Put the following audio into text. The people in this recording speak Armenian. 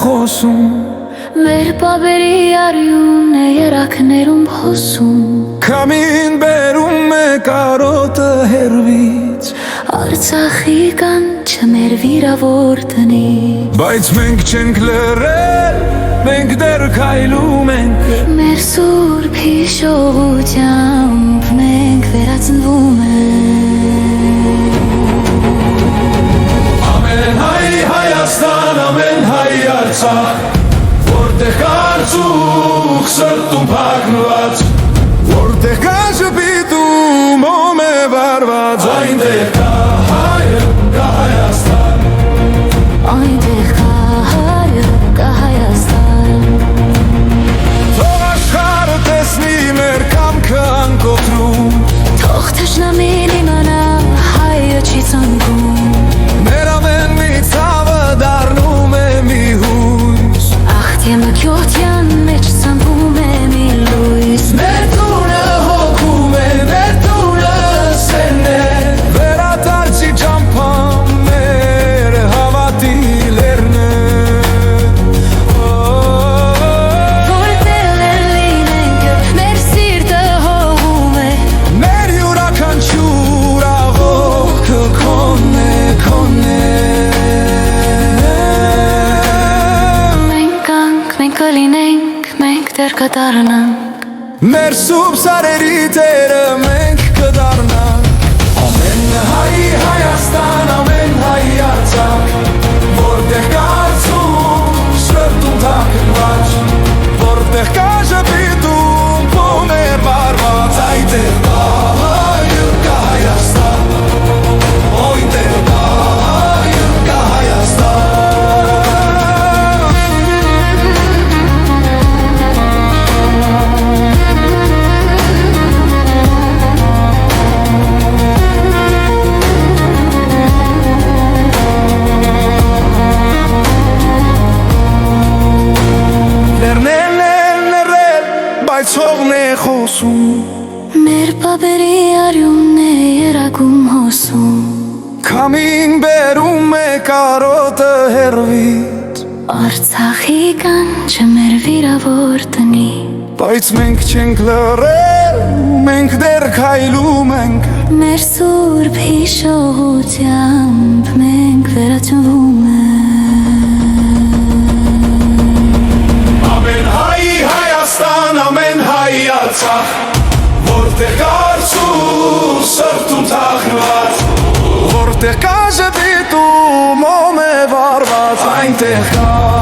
խոսում Մեր բաբերի արյունն է երակներում հոսում Քամին բերում է կարոտը հեռվից Արցախի կանչը մեր վիրավոր տնից Բայց մենք չենք լռել, մենք դեռ քայլում ենք Մեր սուրբ հիշողությամբ մենք վերածնվում ենք Ամեն հայ Հայաստան, ամեն հայ Արցախ Որտեղ կարծուք սրտում փակնված Որտեղ կա ժպիտում ում է վարված Այնտեղ կա հայը, կա Հայաստան Այնտեղ կա հայը, կա Հայաստան Թող աշխարհը տեսնի մեր կամքը անկոտրում Թող թշնամին իմանա հայը չի ցանկում Մեր ամեն մի ցավը դառնում է մի հույս Աղթեմակյոտյան մեջ ցանվում է մի լույս Մեր տունը հոգում է, մեր տունը սերն է Վերադարձի ճամփան մեր հավատի լերն է Որտեղ էլ լինենք, մեր սիրտը հողում է Մեր յուրաքանչյուր աղոթքը քոնն է, քոնն է Մենք կանք, մենք կլինենք, մենք դեռ կդառնանք Մեր սուրբ սարերի տերը մենք կդառնանք Ամեն հայ Հայաստան, ամեն հայ Արցախ Որտեղ կարծում սրտում թաքնված Որտեղ կա ժպիտում ում է վարված Այնտեղ կա հայը, կա Հայաստան Այնտեղ կա հայը, կա Հայաստան Բայց հողն է խոսում Մեր բաբերի արյունն է երակում հոսում Քամին բերում է կարոտը հեռվից Արցախի կանչը մեր վիրավոր տնի Բայց մենք չենք լռել, մենք դեռ քայլում ենք Մեր սուրբ հիշողությամբ մենք վերածնվում ենք Ամեն հայ Հայաստան, ամեն հայ Արցախ Որտեղ կարծում սրտում թաքնված Որտեղ կա ժպիտում ում է վարված Այնտեղ կա